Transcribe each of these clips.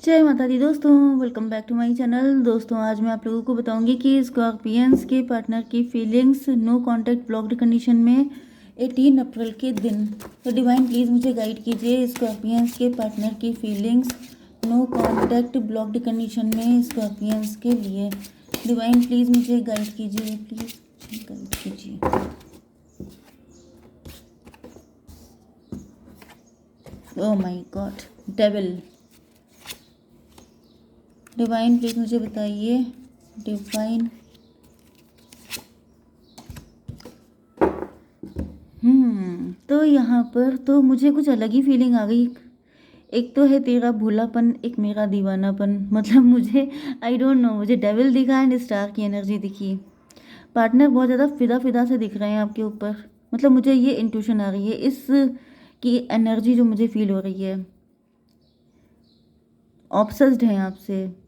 जय माता दी दोस्तों, welcome back to my channel. दोस्तों आज मैं आप लोगों को बताऊंगी कि स्कॉर्पियंस के पार्टनर की feelings no contact blocked condition में 18 अप्रैल के दिन। तो डिवाइन प्लीज़ मुझे गाइड कीजिए स्कॉर्पियंस के पार्टनर की feelings no contact blocked condition में स्कॉर्पियंस के लिए। डिवाइन प्लीज़ मुझे गाइड कीजिए, प्लीज़ गाइड कीजिए। Oh my god, devil. Divine please मुझे बताइए। डिवाइन तो यहाँ पर तो मुझे कुछ अलग ही फीलिंग आ गई। एक तो है तेरा भोलापन, एक मेरा दीवानापन। मतलब मुझे आई डोंट नो, मुझे डेविल दिखा एंड स्टार की एनर्जी दिखी। पार्टनर बहुत ज़्यादा फिदा फिदा से दिख रहे हैं आपके ऊपर। मतलब मुझे ये इंट्यूशन आ रही है, इस की एनर्जी जो मुझे फील हो रही है। ऑब्सेस्ड हैं आपसे,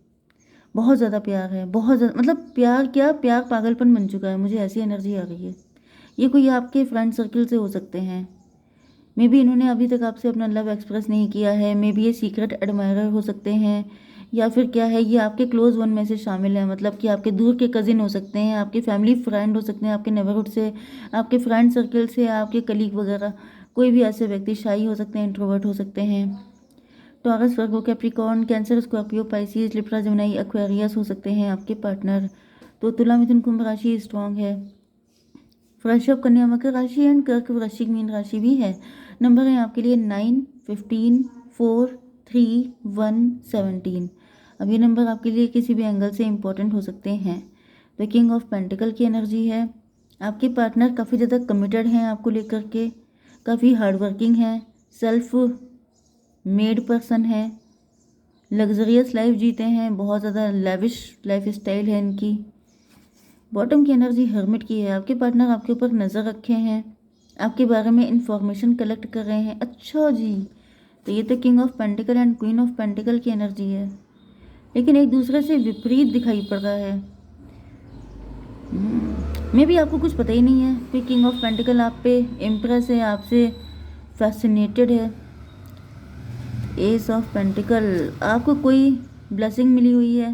बहुत ज़्यादा प्यार है, बहुत ज़्यादा। मतलब प्यार क्या, प्यार पागलपन बन चुका है। मुझे ऐसी एनर्जी आ गई है। ये कोई आपके फ्रेंड सर्कल से हो सकते हैं। मे बी इन्होंने अभी तक आपसे अपना लव एक्सप्रेस नहीं किया है। मे बी ये सीक्रेट एडमायरर हो सकते हैं, या फिर क्या है, ये आपके क्लोज वन में से शामिल है। मतलब कि आपके दूर के कजिन हो सकते हैं, आपके फैमिली फ्रेंड हो सकते हैं, आपके नेबरहुड से, आपके फ्रेंड सर्कल से, आपके कलीग वगैरह। कोई भी ऐसे व्यक्ति शाई हो सकते हैं, इंट्रोवर्ट हो सकते हैं। Taurus, Virgo, Capricorn, Cancer, Scorpio, Pisces, Libra, Gemini, Aquarius हो सकते हैं आपके पार्टनर। तो तुला, मिथुन, कुंभ राशि स्ट्रॉन्ग है। वृषभ, कन्या, मकर राशि एंड कर्क, वृश्चिक, मीन राशि भी है। नंबर है आपके लिए 9, 15, 4, 3, 1, 17। अब ये नंबर आपके लिए किसी भी एंगल से इंपॉर्टेंट हो सकते हैं। तो किंग ऑफ पेंटिकल की एनर्जी है। आपके पार्टनर काफ़ी ज़्यादा कमिटेड हैं आपको लेकर के, काफ़ी हार्डवर्किंग है, सेल्फ मेड पर्सन है, लग्जरियस लाइफ जीते हैं, बहुत ज़्यादा लेविश लाइफ स्टाइल है इनकी। बॉटम की एनर्जी हर्मिट की है। आपके पार्टनर आपके ऊपर नज़र रखे हैं, आपके बारे में इंफॉर्मेशन कलेक्ट कर रहे हैं। अच्छा जी, तो ये तो king of pentacle and queen of pentacle की एनर्जी है, लेकिन एक दूसरे से विपरीत दिखाई पड़ रहा है। मे भी आपको कुछ पता ही नहीं है कि किंग ऑफ पेंटिकल आप पे इम्प्रेस है, आपसे फैसिनेटेड है। एस ऑफ पेंटिकल, आपको कोई ब्लेसिंग मिली हुई है।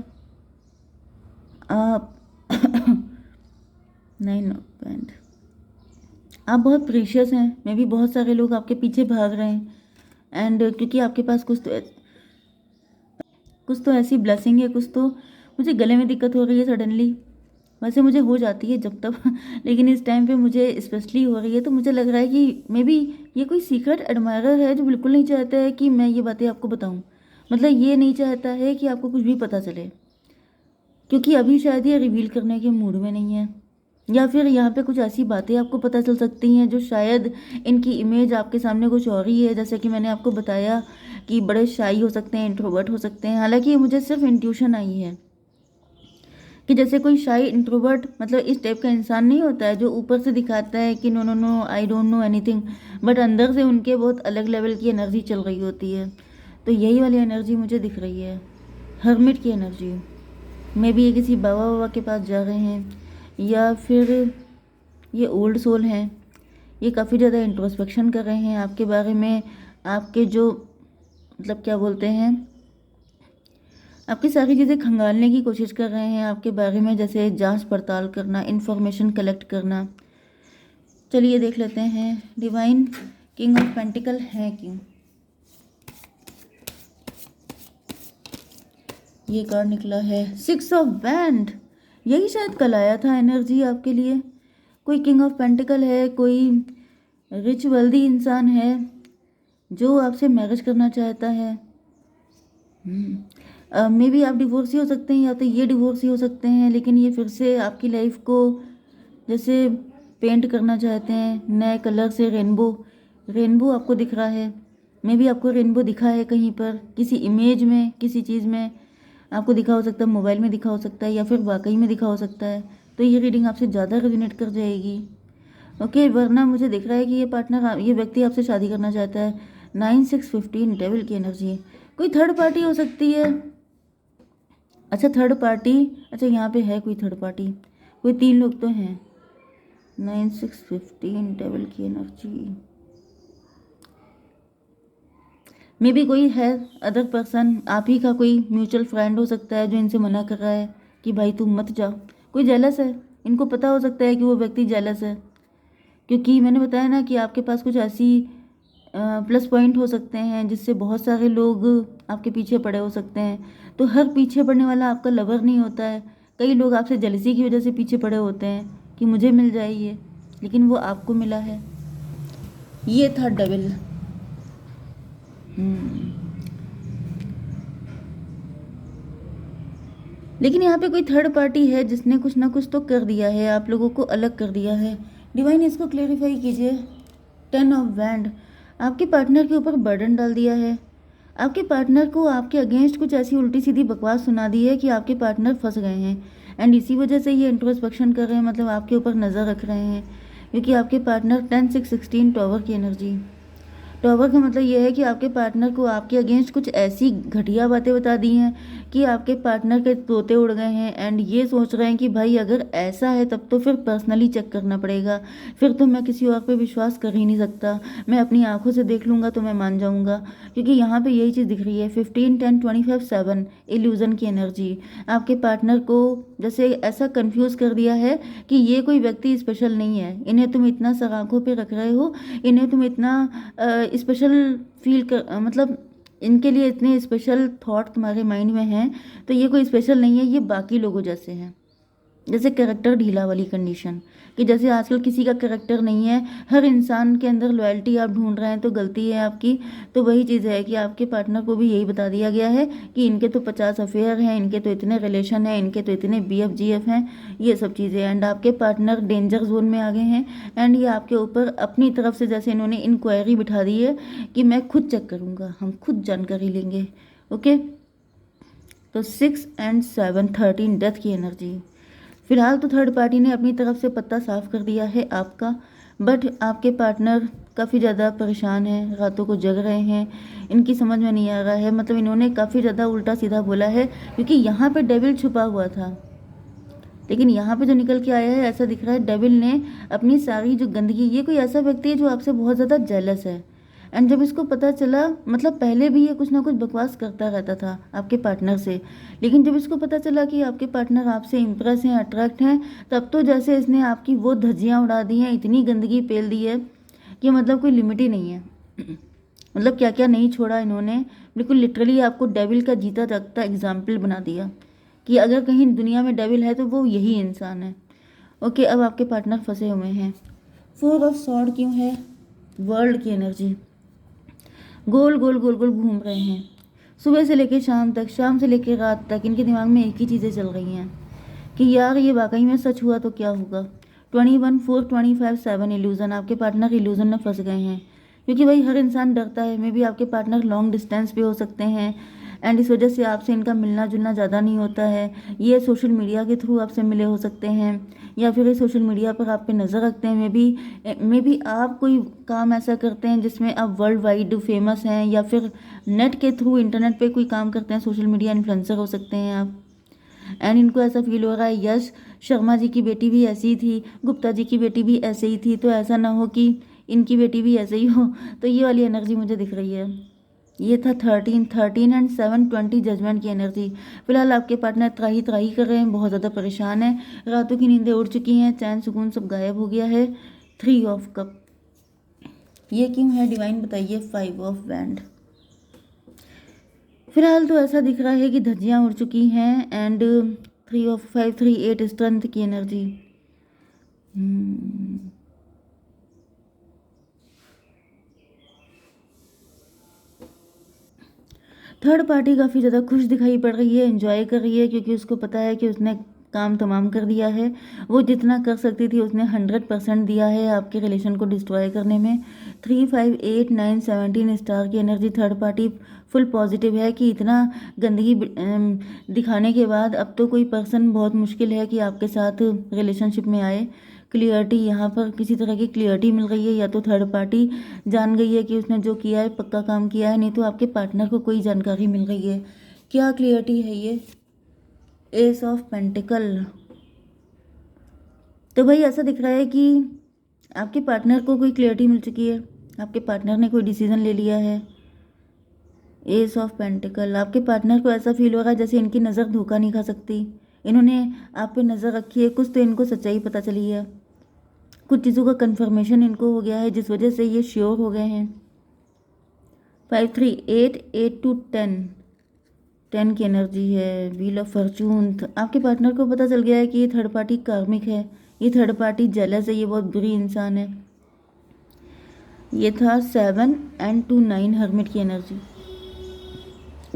आप 9 ऑफ पेंट, आप बहुत प्रीशियस हैं। मे भी बहुत सारे लोग आपके पीछे भाग रहे हैं, एंड क्योंकि आपके पास कुछ तो ऐसी ब्लेसिंग है, कुछ तो। मुझे गले में दिक्कत हो रही है सडनली। वैसे मुझे हो जाती है जब तब लेकिन इस टाइम पे मुझे स्पेशली हो रही है। तो मुझे लग रहा है कि मे बी ये कोई सीक्रेट एडमायरर है जो बिल्कुल नहीं चाहता है कि मैं ये बातें आपको बताऊं। मतलब ये नहीं चाहता है कि आपको कुछ भी पता चले, क्योंकि अभी शायद ये रिवील करने के मूड में नहीं है। या फिर यहाँ पे कुछ ऐसी बातें आपको पता चल सकती हैं जो शायद इनकी इमेज आपके सामने कुछ और ही है। जैसे कि मैंने आपको बताया कि बड़े शाई हो सकते हैं, इंट्रोवर्ट हो सकते हैं। हालांकि ये मुझे सिर्फ इंट्यूशन आई है कि जैसे कोई शाई इंट्रोवर्ट, मतलब इस टाइप का इंसान नहीं होता है जो ऊपर से दिखाता है कि no no no I don't know anything, but अंदर से उनके बहुत अलग लेवल की एनर्जी चल रही होती है। तो यही वाली एनर्जी मुझे दिख रही है, हर्मिट की एनर्जी। मे बी ये किसी बाबा बाबा के पास जा रहे हैं, या फिर ये ओल्ड सोल हैं। ये काफ़ी ज़्यादा इंट्रोस्पेक्शन कर रहे हैं आपके बारे में। आपके जो, मतलब क्या बोलते हैं, आपकी सारी चीज़ें खंगालने की कोशिश कर रहे हैं आपके बारे में, जैसे जांच पड़ताल करना, इंफॉर्मेशन कलेक्ट करना। चलिए देख लेते हैं डिवाइन, किंग ऑफ पेंटिकल है क्यों। ये कार्ड निकला है 6 ऑफ बैंड। यही शायद कल आया था एनर्जी आपके लिए। कोई किंग ऑफ पेंटिकल है, कोई रिच वेल्दी इंसान है जो आपसे मैरिज करना चाहता है। मे बी आप डिवोर्स ही हो सकते हैं, या तो ये डिवोर्स ही हो सकते हैं। लेकिन ये फिर से आपकी लाइफ को जैसे पेंट करना चाहते हैं नए कलर से। रेनबो, रेनबो आपको दिख रहा है। मे बी आपको रेनबो दिखा है कहीं पर, किसी इमेज में, किसी चीज़ में आपको दिखा हो सकता है, मोबाइल में दिखा हो सकता है, या फिर वाकई में दिखा हो सकता है। तो ये रीडिंग आपसे ज़्यादा रेजोनेट कर जाएगी। ओके, वरना मुझे दिख रहा है कि ये पार्टनर, ये व्यक्ति आपसे शादी करना चाहता है। 9, 6, 15 डेविल की एनर्जी। कोई थर्ड पार्टी हो सकती है। अच्छा थर्ड पार्टी, अच्छा यहाँ पे है कोई थर्ड पार्टी, कोई 3 लोग तो हैं। 9, 6, 15 डेविल की एनर्जी। मे बी कोई है अदर पर्सन, आप ही का कोई म्यूचुअल फ्रेंड हो सकता है जो इनसे मना कर रहा है कि भाई तुम मत जाओ। कोई जेलस है, इनको पता हो सकता है कि वो व्यक्ति जेलस है, क्योंकि मैंने बताया ना कि आपके पास कुछ ऐसी प्लस पॉइंट हो सकते हैं जिससे बहुत सारे लोग आपके पीछे पड़े हो सकते हैं। तो हर पीछे पड़ने वाला आपका लवर नहीं होता है। कई लोग आपसे जेलसी की वजह से पीछे पड़े होते हैं कि मुझे मिल जाए ये, लेकिन वो आपको मिला है। ये था डेविल। लेकिन यहाँ पे कोई थर्ड पार्टी है जिसने कुछ ना कुछ तो कर दिया है, आप लोगों को अलग कर दिया है। डिवाइन इसको क्लेरिफाई कीजिए। 10 ऑफ वैंड, आपके पार्टनर के ऊपर बर्डन डाल दिया है। आपके पार्टनर को आपके अगेंस्ट कुछ ऐसी उल्टी सीधी बकवास सुना दी है कि आपके पार्टनर फंस गए हैं, एंड इसी वजह से ये इंट्रोस्पेक्शन कर रहे हैं, मतलब आपके ऊपर नज़र रख रहे हैं, क्योंकि आपके पार्टनर 10 6 16 टॉवर की एनर्जी। टॉवर का मतलब ये है कि आपके पार्टनर को आपके अगेंस्ट कुछ ऐसी घटिया बातें बता दी हैं कि आपके पार्टनर के तोते उड़ गए हैं, एंड ये सोच रहे हैं कि भाई अगर ऐसा है तब तो फिर पर्सनली चेक करना पड़ेगा, फिर तो मैं किसी और पे विश्वास कर ही नहीं सकता, मैं अपनी आंखों से देख लूँगा तो मैं मान जाऊँगा। क्योंकि यहाँ पे यही चीज़ दिख रही है, 15 10 25 7 इल्यूज़न की एनर्जी। आपके पार्टनर को जैसे ऐसा कंफ्यूज कर दिया है कि ये कोई व्यक्ति स्पेशल नहीं है, इन्हें तुम इतना सर आंखों पे रख रहे हो, इन्हें तुम इतना स्पेशल फील कर, मतलब इनके लिए इतने स्पेशल थॉट तुम्हारे माइंड में हैं, तो ये कोई स्पेशल नहीं है, ये बाकी लोगों जैसे हैं। जैसे कैरेक्टर ढीला वाली कंडीशन, कि जैसे आजकल किसी का कैरेक्टर नहीं है, हर इंसान के अंदर लॉयल्टी आप ढूंढ रहे हैं तो गलती है आपकी। तो वही चीज़ है कि आपके पार्टनर को भी यही बता दिया गया है कि इनके तो 50 अफेयर हैं, इनके तो इतने रिलेशन हैं, इनके तो इतने BF GF हैं, ये सब चीज़ें। एंड आपके पार्टनर डेंजर जोन में आ गए हैं, एंड ये आपके ऊपर अपनी तरफ से जैसे इन्होंने इंक्वायरी बिठा दी है कि मैं खुद चेक करूँगा, हम खुद जानकारी लेंगे। ओके, तो 6 और 7 13 डेथ की एनर्जी। फिलहाल तो थर्ड पार्टी ने अपनी तरफ से पत्ता साफ कर दिया है आपका, बट आपके पार्टनर काफ़ी ज़्यादा परेशान हैं, रातों को जग रहे हैं, इनकी समझ में नहीं आ रहा है, मतलब इन्होंने काफ़ी ज़्यादा उल्टा सीधा बोला है, क्योंकि यहाँ पे डेविल छुपा हुआ था, लेकिन यहाँ पे जो निकल के आया है ऐसा दिख रहा है डेविल ने अपनी सारी जो गंदगी, ये कोई ऐसा व्यक्ति है जो आपसे बहुत ज़्यादा जेलस है। एंड जब इसको पता चला, मतलब पहले भी ये कुछ ना कुछ बकवास करता रहता था आपके पार्टनर से, लेकिन जब इसको पता चला कि आपके पार्टनर आपसे इम्प्रेस हैं, अट्रैक्ट हैं, तब तो जैसे इसने आपकी वो धज्जियाँ उड़ा दी हैं, इतनी गंदगी पेल दी है कि मतलब कोई लिमिट ही नहीं है। मतलब क्या क्या नहीं छोड़ा इन्होंने, बिल्कुल लिटरली आपको डेविल का जीता जागता एग्जाम्पल बना दिया कि अगर कहीं दुनिया में डेविल है तो वो यही इंसान है। ओके, अब आपके पार्टनर फंसे हुए हैं। 4 ऑफ सॉर्ड क्यों है? वर्ल्ड की एनर्जी। गोल गोल गोल गोल घूम रहे हैं, सुबह से लेकर शाम तक, शाम से लेकर रात तक इनके दिमाग में एक ही चीज़ें चल रही हैं कि यार ये वाकई में सच हुआ तो क्या होगा। 21 4 25 7 इल्यूज़न, आपके पार्टनर इल्यूज़न में फंस गए हैं, क्योंकि भाई हर इंसान डरता है। मे बी आपके पार्टनर लॉन्ग डिस्टेंस पे हो सकते हैं, एंड इस वजह से आपसे इनका मिलना जुलना ज़्यादा नहीं होता है। ये सोशल मीडिया के थ्रू आपसे मिले हो सकते हैं, या फिर ये सोशल मीडिया पर आप पे नज़र रखते हैं। मे बी आप कोई काम ऐसा करते हैं जिसमें आप वर्ल्ड वाइड फेमस हैं, या फिर नेट के थ्रू इंटरनेट पे कोई काम करते हैं, सोशल मीडिया इन्फ्लुएंसर हो सकते हैं आप। एंड इनको ऐसा फील हो रहा है यश शर्मा जी की बेटी भी ऐसी ही थी, गुप्ता जी की बेटी भी ऐसे ही थी, तो ऐसा ना हो कि इनकी बेटी भी ऐसे ही हो। तो ये वाली एनर्जी मुझे दिख रही है। ये था 13 13 एंड 7 20 जजमेंट की एनर्जी। फिलहाल आपके पार्टनर त्राही त्राही कर रहे हैं, बहुत ज़्यादा परेशान है, रातों की नींदें उड़ चुकी हैं, चैन सुकून सब गायब हो गया है। 3 ऑफ कप, ये क्यों है डिवाइन बताइए? 5 ऑफ वैंड। फिलहाल तो ऐसा दिख रहा है कि धज्जियाँ उड़ चुकी हैं, एंड 3 ऑफ 5 3 8 स्ट्रेंथ की एनर्जी। थर्ड पार्टी काफ़ी ज़्यादा खुश दिखाई पड़ रही है, एंजॉय कर रही है, क्योंकि उसको पता है कि उसने काम तमाम कर दिया है। वो जितना कर सकती थी उसने 100% दिया है आपके रिलेशन को डिस्ट्रॉय करने में। 3 5 8 9 17 स्टार की energy. Third party full positive है कि इतना गंदगी दिखाने के बाद अब तो कोई पर्सन बहुत मुश्किल है कि आपके साथ रिलेशनशिप में आए। क्लियरिटी, यहाँ पर किसी तरह की क्लियरिटी मिल रही है, या तो थर्ड पार्टी जान गई है कि उसने जो किया है पक्का काम किया है, नहीं तो आपके पार्टनर को कोई जानकारी मिल रही है। क्या क्लियरिटी है ये? S of pentacle. तो भाई ऐसा दिख रहा है कि आपके पार्टनर को कोई क्लियरिटी मिल चुकी है, आपके पार्टनर ने कोई डिसीजन ले लिया है, एस ऑफ पेंटिकल, आपके पार्टनर को ऐसा फील हो रहा है जैसे इनकी नज़र धोखा नहीं खा सकती, इन्होंने आप पे नज़र रखी है, कुछ तो इनको सच्चाई पता चली है, कुछ चीज़ों का कंफर्मेशन इनको हो गया है जिस वजह से ये श्योर हो गए हैं। 5 3 8 8 to 10, 10 की एनर्जी है। व्हील ऑफ फॉर्चून, आपके पार्टनर को पता चल गया है कि ये थर्ड पार्टी कार्मिक है, ये थर्ड पार्टी जेलस है, ये बहुत बुरी इंसान है। ये था 7 and 2 9 हर्मिट की एनर्जी।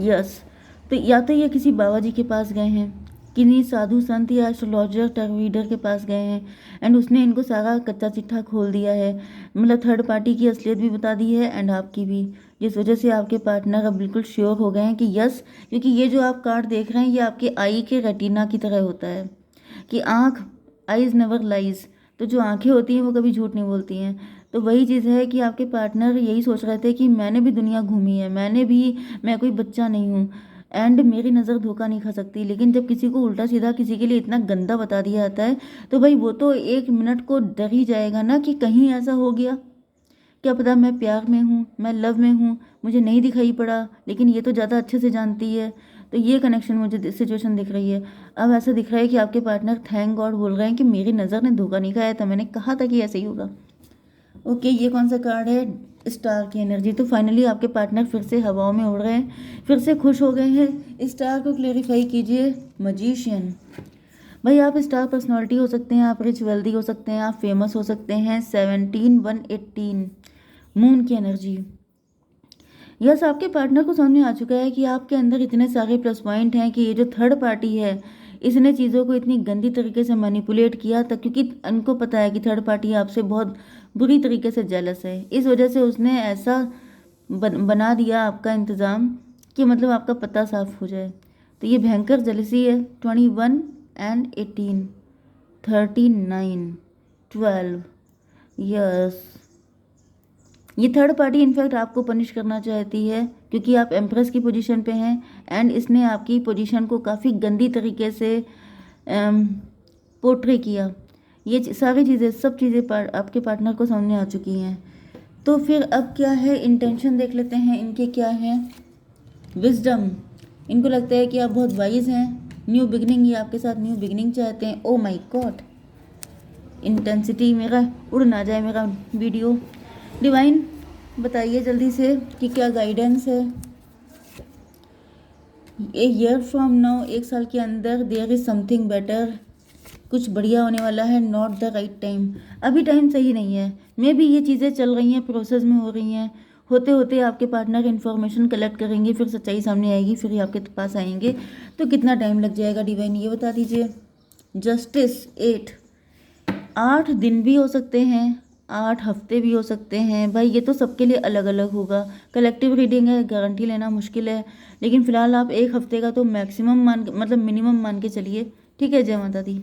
यस, तो या तो ये किसी बाबा जी के पास गए हैं, किन्हीं साधु संत या एस्ट्रोलॉजर टैरो रीडर के पास गए हैं, एंड उसने इनको सारा कच्चा चिट्ठा खोल दिया है, मतलब थर्ड पार्टी की असलियत भी बता दी है एंड आपकी भी, जिस वजह से आपके पार्टनर अब बिल्कुल श्योर हो गए हैं कि यस, क्योंकि ये जो आप कार्ड देख रहे हैं ये आपके आई के रेटिना की तरह होता है कि आँख, आइज़ नेवर लाइज, तो जो आंखें होती हैं वो कभी झूठ नहीं बोलती हैं। तो वही चीज़ है कि आपके पार्टनर यही सोच रहे थे कि मैंने भी दुनिया घूमी है, मैं कोई बच्चा नहीं हूँ एंड मेरी नज़र धोखा नहीं खा सकती, लेकिन जब किसी को उल्टा सीधा किसी के लिए इतना गंदा बता दिया जाता है तो भाई वो तो एक मिनट को डर ही जाएगा ना कि कहीं ऐसा हो गया, क्या पता मैं प्यार में हूँ, मैं लव में हूँ, मुझे नहीं दिखाई पड़ा, लेकिन ये तो ज़्यादा अच्छे से जानती है। तो ये कनेक्शन मुझे सिचुएशन दिख रही है। अब ऐसा दिख रहा है कि आपके पार्टनर थैंक गॉड बोल रहे हैं कि मेरी नज़र ने धोखा नहीं खाया था, मैंने कहा था कि ऐसे ही होगा। ओके, ये कौन सा कार्ड है? स्टार की एनर्जी। तो फाइनली आपके पार्टनर फिर से हवाओं में उड़ रहे हैं, फिर से खुश हो गए हैं। स्टार को क्लेरिफाई कीजिए। मजीशियन, भाई आप स्टार पर्सनालिटी हो सकते हैं, आप रिच वेल्दी हो सकते हैं, आप फेमस हो सकते हैं। 17 1 18 मून की एनर्जी। यस, आपके पार्टनर को समझ में आ चुका है कि आपके अंदर इतने सारे प्लस पॉइंट हैं कि ये जो थर्ड पार्टी है इसने चीज़ों को इतनी गंदी तरीके से मैनिपुलेट किया तक, क्योंकि उनको पता है कि थर्ड पार्टी आपसे बहुत बुरी तरीके से जेलस है, इस वजह से उसने ऐसा बना दिया आपका इंतज़ाम कि मतलब आपका पता साफ हो जाए। तो ये भयंकर जेलसी है। 21 and 18 39 12। यस, ये थर्ड पार्टी इनफैक्ट आपको पनिश करना चाहती है क्योंकि आप एम्प्रेस की पोजीशन पे हैं एंड इसने आपकी पोजीशन को काफ़ी गंदी तरीके से पोर्ट्रे किया। ये सारी चीज़ें, सब चीज़ें आपके पार्टनर को समझ में आ चुकी हैं। तो फिर अब क्या है, इंटेंशन देख लेते हैं इनके क्या हैं। विजडम, इनको लगता है कि आप बहुत वाइज हैं। न्यू बिगनिंग, ये आपके साथ न्यू बिगनिंग चाहते हैं। ओ माय गॉड, इंटेंसिटी, मेरा उड़ ना जाए मेरा वीडियो। डिवाइन बताइए जल्दी से कि क्या गाइडेंस है। ए ईयर फ्रॉम नाउ, एक साल के अंदर, देयर इज़ समथिंग बेटर, कुछ बढ़िया होने वाला है। नॉट द राइट टाइम, अभी टाइम सही नहीं है। मे भी ये चीज़ें चल रही हैं, प्रोसेस में हो रही हैं, होते होते आपके पार्टनर इन्फॉर्मेशन कलेक्ट करेंगे, फिर सच्चाई सामने आएगी, फिर आपके पास आएंगे। तो कितना टाइम लग जाएगा डिवाइन, ये बता दीजिए। जस्टिस 8, 8 दिन भी हो सकते हैं, 8 हफ्ते भी हो सकते हैं। भाई ये तो सबके लिए अलग अलग होगा, कलेक्टिव रीडिंग है, गारंटी लेना मुश्किल है, लेकिन फिलहाल आप 1 हफ्ते का तो मैक्सिमम मतलब मिनिमम मान के चलिए। ठीक है, जय माता दी।